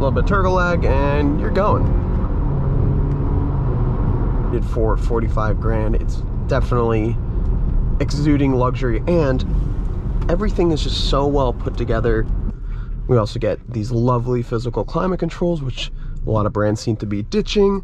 little bit of turtle lag, and you're going. For 45 grand, it's definitely exuding luxury, and everything is just so well put together. We also get these lovely physical climate controls, which a lot of brands seem to be ditching.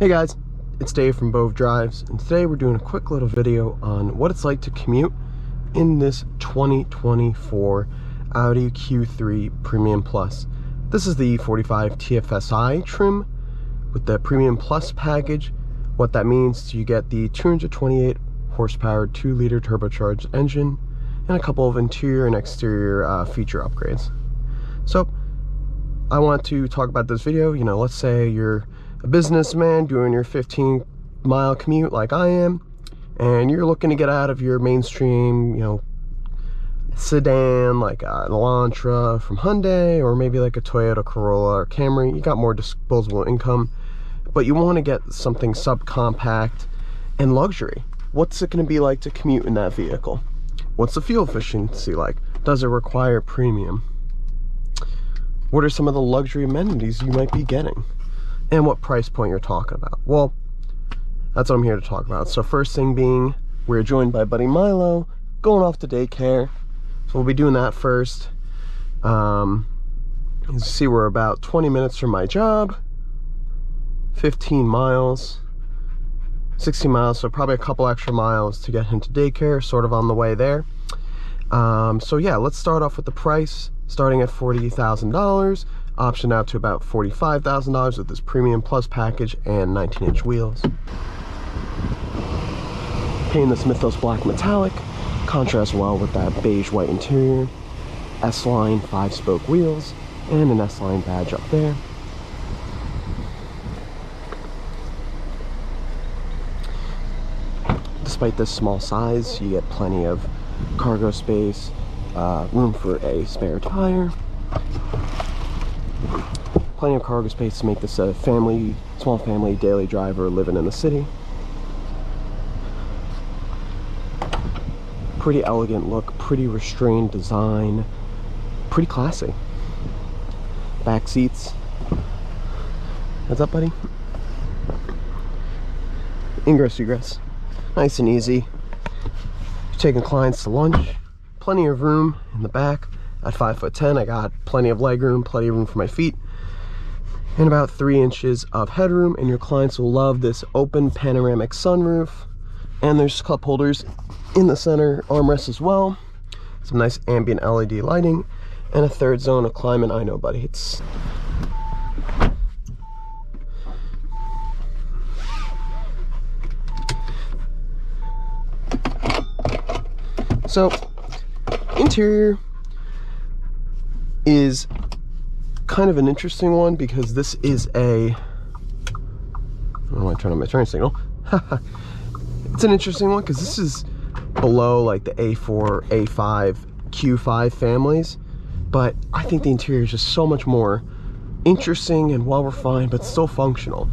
Hey guys, it's Dave from Bove Drives, and today we're doing a quick little video on what it's like to commute in this 2024 Audi Q3 Premium Plus. This is the 45 TFSI trim with the Premium Plus package. What that means is you get the 228 horsepower 2-liter turbocharged engine and a couple of interior and exterior feature upgrades. So I want to talk about this video. You know, let's say you're a businessman doing your 15-mile commute like I am, and you're looking to get out of your mainstream, you know, sedan like an Elantra from Hyundai, or maybe like a Toyota Corolla or Camry. You got more disposable income, but you want to get something subcompact and luxury. What's it going to be like to commute in that vehicle? What's the fuel efficiency like? Does it require premium? What are some of the luxury amenities you might be getting? And what price point you're talking about? Well, that's what I'm here to talk about. So first thing being, we're joined by buddy Milo, going off to daycare. So we'll be doing that first. As you see, we're about 20 minutes from my job, 15 miles, 60 miles, so probably a couple extra miles to get him to daycare, sort of on the way there. So yeah, let's start off with the price, starting at $40,000. Option out to about $45,000 with this Premium Plus package and 19-inch wheels. Paint this Mythos Black Metallic, contrasts well with that beige white interior. S-Line 5-spoke wheels and an S-Line badge up there. Despite this small size, you get plenty of cargo space, room for a spare tire. Plenty of cargo space to make this a small family daily driver living in the city. Pretty elegant look, pretty restrained design, pretty classy. Back seats. What's up, buddy? Ingress, egress. Nice and easy. You're taking clients to lunch. Plenty of room in the back. At 5'10", I got plenty of leg room, plenty of room for my feet, and about 3 inches of headroom. And your clients will love this open panoramic sunroof, and there's cup holders in the center armrest as well. Some nice ambient LED lighting and a third zone of climate. I know, buddy, it's so interior is kind of an interesting one, because this is I don't want to turn on my turn signal. It's an interesting one because this is below like the A4, A5, Q5 families, but I think the interior is just so much more interesting and well refined, but still functional.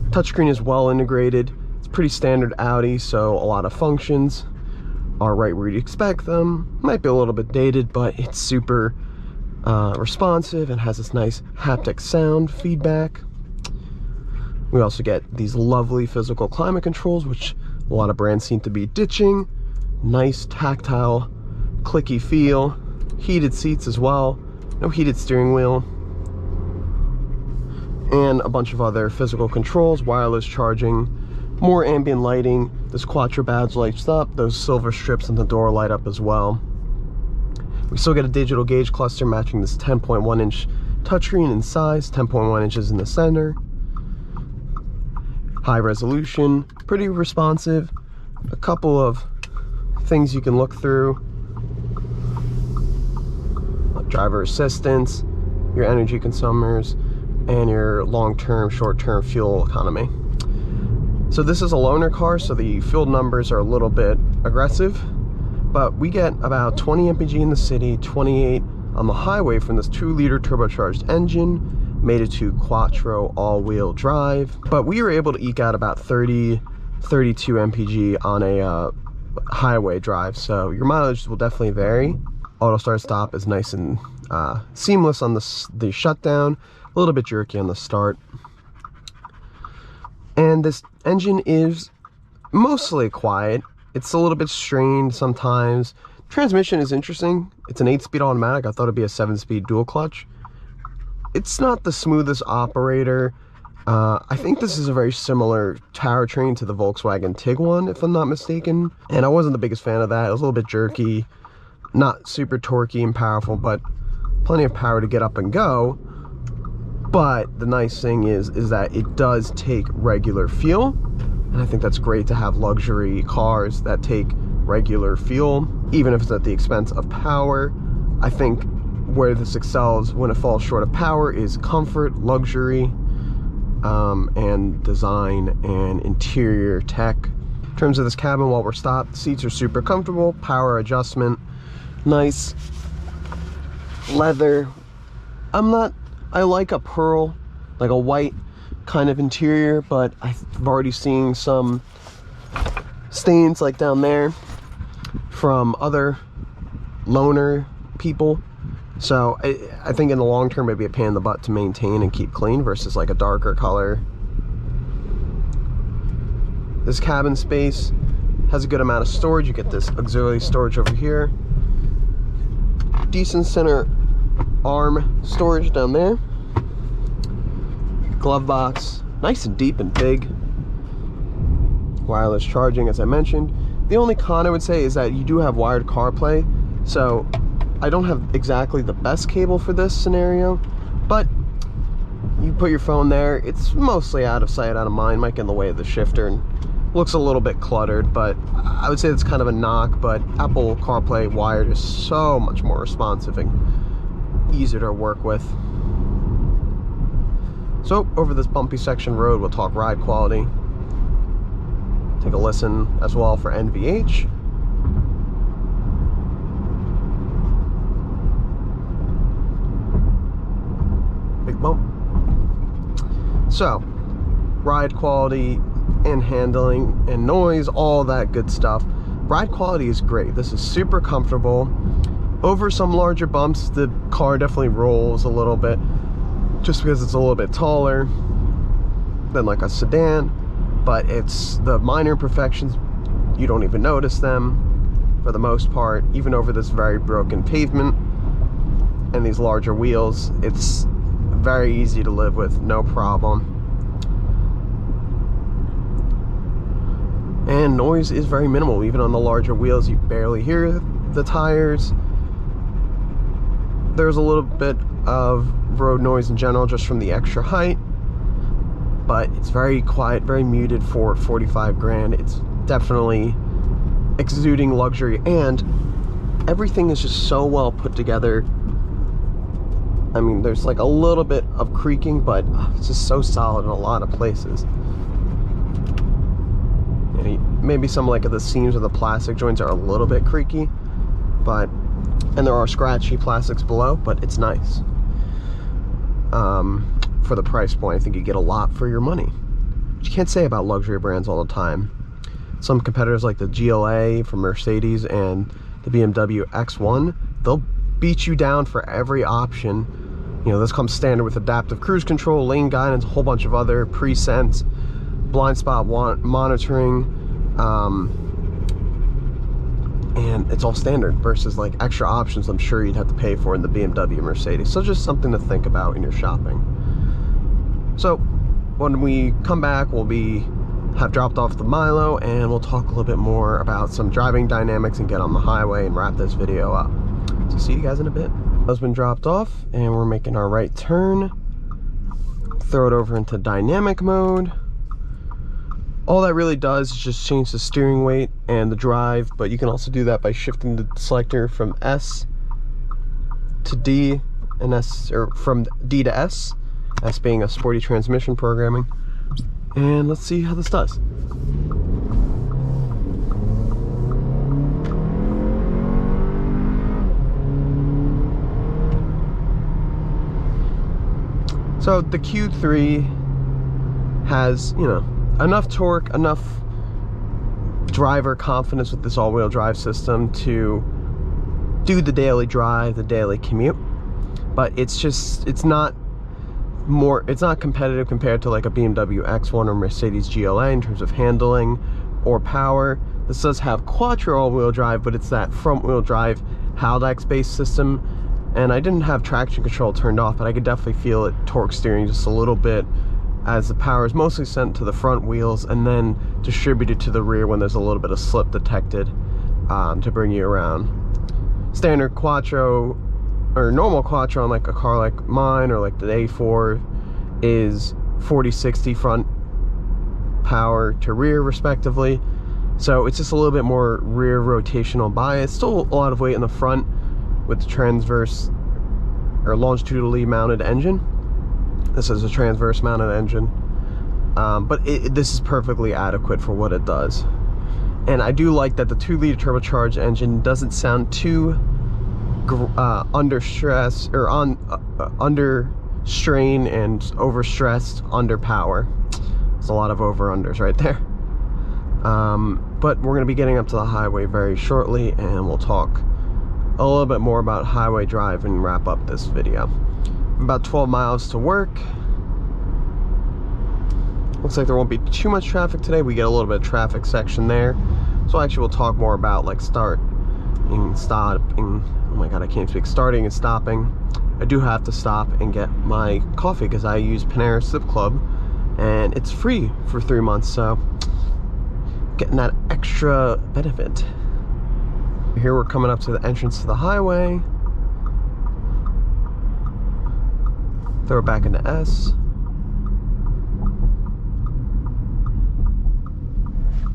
Touchscreen is well integrated. It's pretty standard Audi, so a lot of functions are right where you'd expect them. Might be a little bit dated, but it's super responsive and has this nice haptic sound feedback. We also get these lovely physical climate controls, which a lot of brands seem to be ditching. Nice tactile, clicky feel. Heated seats as well. No heated steering wheel. And a bunch of other physical controls, wireless charging, more ambient lighting. This Quattro badge lights up. Those silver strips in the door light up as well. We still get a digital gauge cluster matching this 10.1-inch touchscreen in size, 10.1 inches in the center. High resolution, pretty responsive. A couple of things you can look through. Driver assistance, your energy consumers, and your long-term, short-term fuel economy. So this is a loaner car, so the fuel numbers are a little bit aggressive. But we get about 20 mpg in the city, 28 on the highway from this 2-liter turbocharged engine, made it to quattro all-wheel drive, but we were able to eke out about 32 mpg on a highway drive, so your mileage will definitely vary. Auto start stop is nice and seamless on the shutdown, a little bit jerky on the start. And this engine is mostly quiet. It's a little bit strained sometimes. Transmission is interesting. It's an 8-speed automatic. I thought it'd be a 7-speed dual clutch. It's not the smoothest operator. I think this is a very similar powertrain to the Volkswagen Tiguan, if I'm not mistaken. And I wasn't the biggest fan of that. It was a little bit jerky, not super torquey and powerful, but plenty of power to get up and go. But the nice thing is that it does take regular fuel. And I think that's great to have luxury cars that take regular fuel, even if it's at the expense of power. I think where this excels when it falls short of power is comfort, luxury, and design and interior tech. In terms of this cabin, while we're stopped, the seats are super comfortable, power adjustment, nice leather. I like a pearl, like a white kind of interior, but I've already seen some stains like down there from other loaner people. So I think in the long term it'd be a pain in the butt to maintain and keep clean versus like a darker color. This cabin space has a good amount of storage. You get this auxiliary storage over here. Decent center arm storage down there. Glove box, nice and deep and big. Wireless charging, as I mentioned. The only con I would say is that you do have wired CarPlay, so I don't have exactly the best cable for this scenario, but you put your phone there. It's mostly out of sight, out of mind. Might get in the way of the shifter and looks a little bit cluttered, but I would say it's kind of a knock. But Apple CarPlay wired is so much more responsive and easier to work with. So over this bumpy section road, we'll talk ride quality. Take a listen as well for NVH. Big bump. So, ride quality and handling and noise, all that good stuff. Ride quality is great. This is super comfortable. Over some larger bumps, the car definitely rolls a little bit, just because it's a little bit taller than like a sedan, but it's the minor imperfections, you don't even notice them for the most part. Even over this very broken pavement and these larger wheels, it's very easy to live with, no problem. And noise is very minimal. Even on the larger wheels, you barely hear the tires. There's a little bit of road noise in general just from the extra height, but it's very quiet, very muted for 45 grand. It's definitely exuding luxury, and everything is just so well put together. I mean, there's like a little bit of creaking, but it's just so solid in a lot of places. And maybe some like of the seams of the plastic joints are a little bit creaky, but and there are scratchy plastics below, but it's nice. For the price point, I think you get a lot for your money. Which you can't say about luxury brands all the time. Some competitors like the GLA from Mercedes and the BMW X1, they'll beat you down for every option. You know, this comes standard with adaptive cruise control, lane guidance, a whole bunch of other presets, blind spot monitoring, and it's all standard versus like extra options I'm sure you'd have to pay for in the BMW Mercedes. So just something to think about in your shopping. So when we come back, have dropped off the Milo, and we'll talk a little bit more about some driving dynamics and get on the highway and wrap this video up. So see you guys in a bit. Has been dropped off and we're making our right turn. Throw it over into dynamic mode. All that really does is just change the steering weight and the drive, but you can also do that by shifting the selector from S to D and S, or from D to S, S being a sporty transmission programming. And let's see how this does. So the Q3 has, you know, enough torque, enough driver confidence with this all-wheel drive system to do the daily drive, the daily commute. But it's not competitive compared to like a BMW X1 or Mercedes GLA in terms of handling or power. This does have quattro all-wheel drive, but it's that front-wheel drive Haldex-based system, and I didn't have traction control turned off, but I could definitely feel it torque steering just a little bit, as the power is mostly sent to the front wheels and then distributed to the rear when there's a little bit of slip detected, to bring you around. Standard quattro or normal quattro on like a car like mine or like the A4 is 40-60 front power to rear respectively, so it's just a little bit more rear rotational bias. Still a lot of weight in the front with the transverse or longitudinally mounted engine. This is a transverse mounted engine, but this is perfectly adequate for what it does. And I do like that the 2-liter turbocharged engine doesn't sound too under stress or under strain and overstressed under power. There's a lot of over-unders right there. But we're going to be getting up to the highway very shortly, and we'll talk a little bit more about highway drive and wrap up this video. About 12 miles to work. Looks like there won't be too much traffic today. We get a little bit of traffic section there, so actually we'll talk more about like starting. Oh my god, I can't speak. Starting and stopping. I do have to stop and get my coffee because I use Panera Sip Club and it's free for 3 months, so getting that extra benefit. Here we're coming up to the entrance to the highway. Throw it back into S.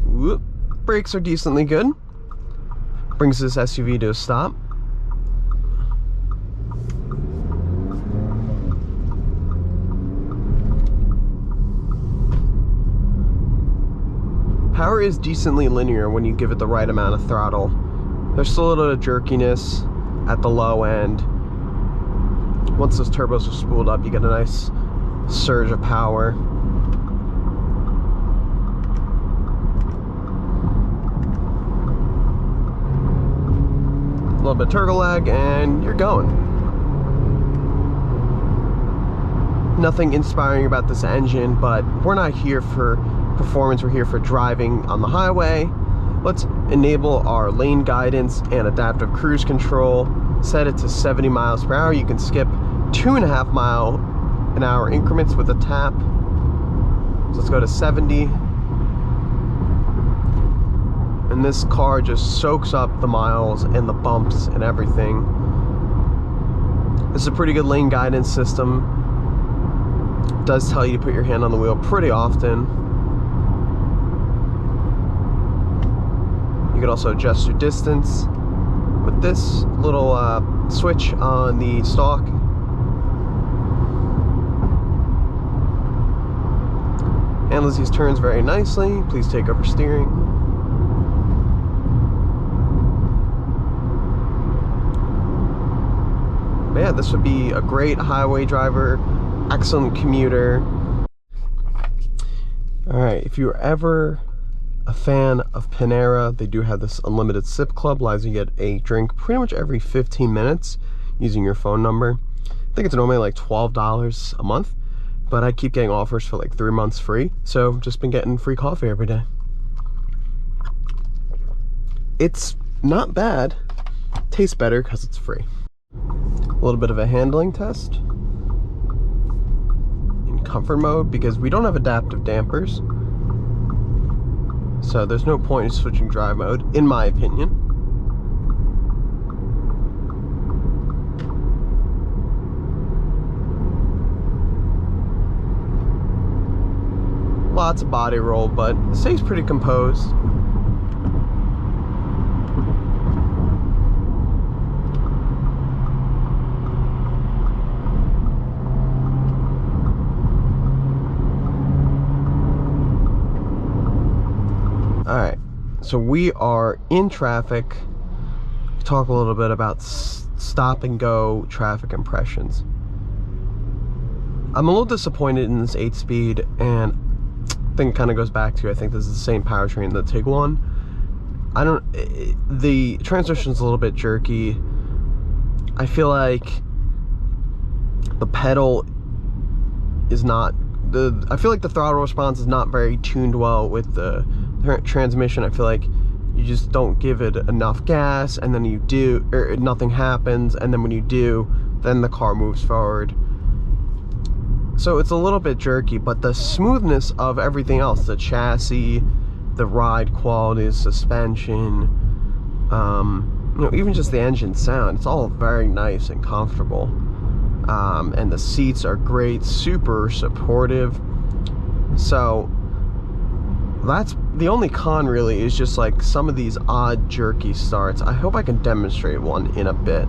Whoop. Brakes are decently good. Brings this SUV to a stop. Power is decently linear when you give it the right amount of throttle. There's still a little bit of jerkiness at the low end. Once those turbos are spooled up, you get a nice surge of power. A little bit of turbo lag and you're going. Nothing inspiring about this engine, but we're not here for performance, we're here for driving on the highway. Let's enable our lane guidance and adaptive cruise control. Set it to 70 miles per hour. You can skip 2.5 mile an hour increments with a tap. So let's go to 70. And this car just soaks up the miles and the bumps and everything. This is a pretty good lane guidance system. It does tell you to put your hand on the wheel pretty often. You can also adjust your distance with this little switch on the stalk. Handles these turns very nicely. Please take over steering. But yeah, this would be a great highway driver, excellent commuter. Alright, if you're ever a fan of Panera, they do have this unlimited sip club. Allows you to get a drink pretty much every 15 minutes using your phone number. I think it's normally like $12 a month, but I keep getting offers for like 3 months free, so just been getting free coffee every day. It's not bad. Tastes better because it's free. A little bit of a handling test in comfort mode because we don't have adaptive dampers. So there's no point in switching drive mode, in my opinion. Lots of body roll, but it stays pretty composed. Alright, so we are in traffic. Talk a little bit about stop and go traffic impressions. I'm a little disappointed in this 8-speed, and I think it kind of goes back to, I think this is the same powertrain that the Tiguan. The transmission's a little bit jerky. I feel like the pedal is not, I feel like the throttle response is not very tuned well with the transmission. I feel like you just don't give it enough gas, and then you do, or nothing happens, and then when you do, then the car moves forward. So it's a little bit jerky, but the smoothness of everything else, the chassis, the ride quality, suspension, you know, even just the engine sound, it's all very nice and comfortable. And the seats are great, super supportive. So that's the only con really, is just like some of these odd jerky starts. I hope I can demonstrate one in a bit.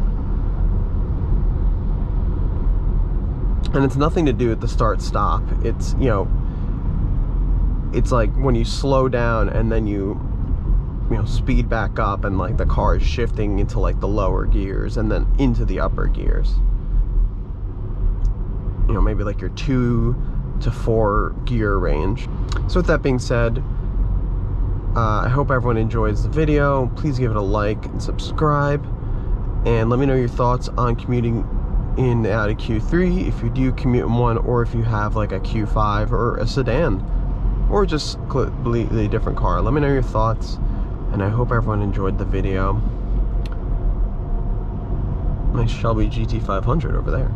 And it's nothing to do with the start stop. It's, you know, it's like when you slow down and then you know, speed back up, and like the car is shifting into like the lower gears and then into the upper gears. You know, maybe like your 2 to 4 gear range. So with that being said, I hope everyone enjoys the video. Please give it a like and subscribe, and let me know your thoughts on commuting in the Audi Q3, if you do commute in one, or if you have like a Q5 or a sedan, or just completely different car. Let me know your thoughts, and I hope everyone enjoyed the video. Nice Shelby GT500 over there.